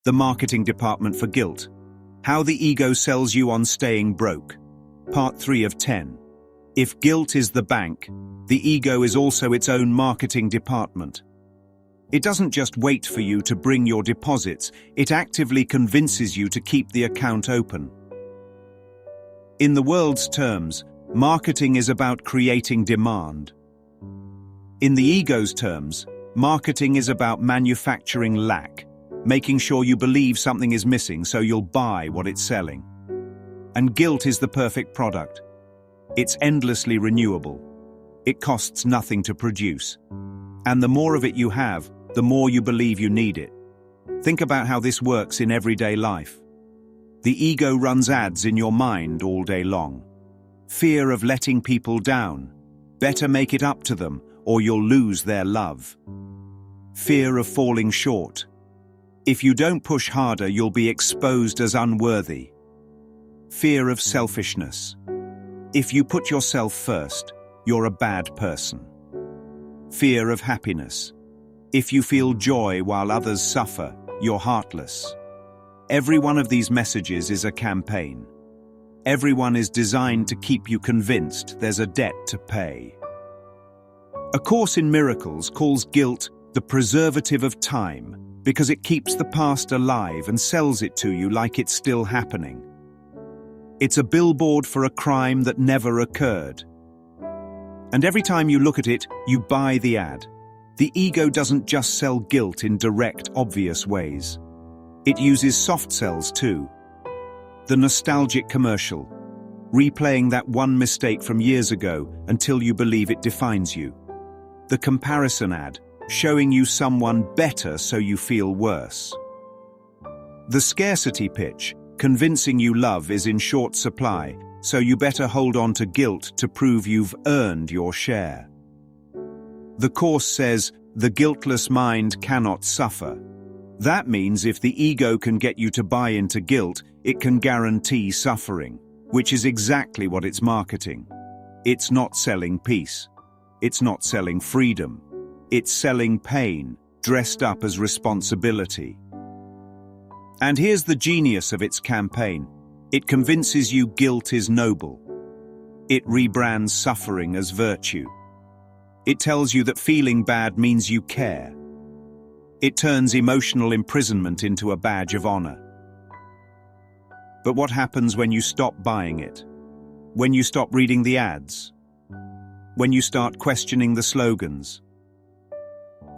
the marketing department for guilt. How the ego sells you on staying broke. Part 3 of 10. If guilt is the bank, the ego is also its own marketing department. It doesn't just wait for you to bring your deposits, it actively convinces you to keep the account open. In the world's terms, marketing is about creating demand. In the ego's terms, marketing is about manufacturing lack, making sure you believe something is missing so you'll buy what it's selling. And guilt is the perfect product. It's endlessly renewable. It costs nothing to produce. And the more of it you have, the more you believe you need it. Think about how this works in everyday life. The ego runs ads in your mind all day long. Fear of letting people down. Better make it up to them, or you'll lose their love. Fear of falling short. If you don't push harder, you'll be exposed as unworthy. Fear of selfishness. If you put yourself first, you're a bad person. Fear of happiness. If you feel joy while others suffer, you're heartless. Every one of these messages is a campaign. Everyone is designed to keep you convinced there's a debt to pay. A Course in Miracles calls guilt the preservative of time because it keeps the past alive and sells it to you like it's still happening. It's a billboard for a crime that never occurred. And every time you look at it, you buy the ad. The ego doesn't just sell guilt in direct, obvious ways. It uses soft sells too. The nostalgic commercial, replaying that one mistake from years ago until you believe it defines you. The comparison ad, showing you someone better so you feel worse. The scarcity pitch, convincing you love is in short supply, so you better hold on to guilt to prove you've earned your share. The Course says, the guiltless mind cannot suffer. That means if the ego can get you to buy into guilt, it can guarantee suffering, which is exactly what it's marketing. It's not selling peace. It's not selling freedom. It's selling pain, dressed up as responsibility. And here's the genius of its campaign. It convinces you guilt is noble. It rebrands suffering as virtue. It tells you that feeling bad means you care. It turns emotional imprisonment into a badge of honor. But what happens when you stop buying it? When you stop reading the ads? When you start questioning the slogans?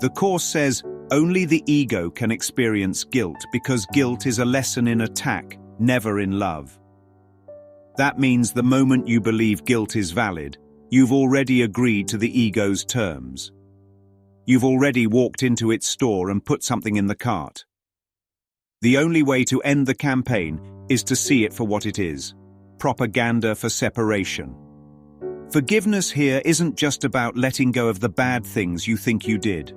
The Course says only the ego can experience guilt because guilt is a lesson in attack, never in love. That means the moment you believe guilt is valid, you've already agreed to the ego's terms. You've already walked into its store and put something in the cart. The only way to end the campaign is to see it for what it is: propaganda for separation. Forgiveness here isn't just about letting go of the bad things you think you did.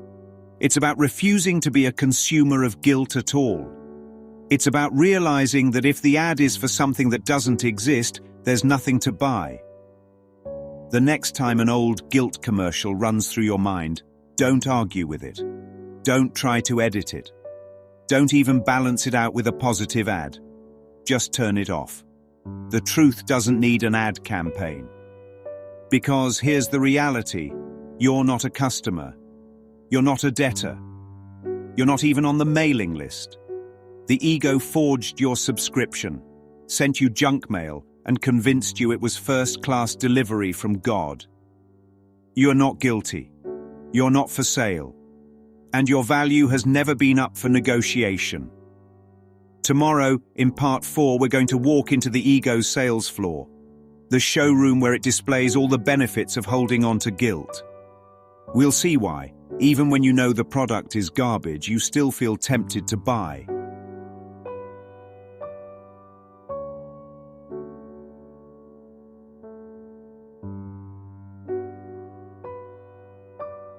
It's about refusing to be a consumer of guilt at all. It's about realizing that if the ad is for something that doesn't exist, there's nothing to buy. The next time an old guilt commercial runs through your mind, don't argue with it. Don't try to edit it. Don't even balance it out with a positive ad. Just turn it off. The truth doesn't need an ad campaign. Because here's the reality: you're not a customer. You're not a debtor. You're not even on the mailing list. The ego forged your subscription, sent you junk mail, and convinced you it was first-class delivery from God. You're not guilty. You're not for sale. And your value has never been up for negotiation. Tomorrow, in Part 4, we're going to walk into the ego's sales floor, the showroom where it displays all the benefits of holding on to guilt. We'll see why, even when you know the product is garbage, you still feel tempted to buy.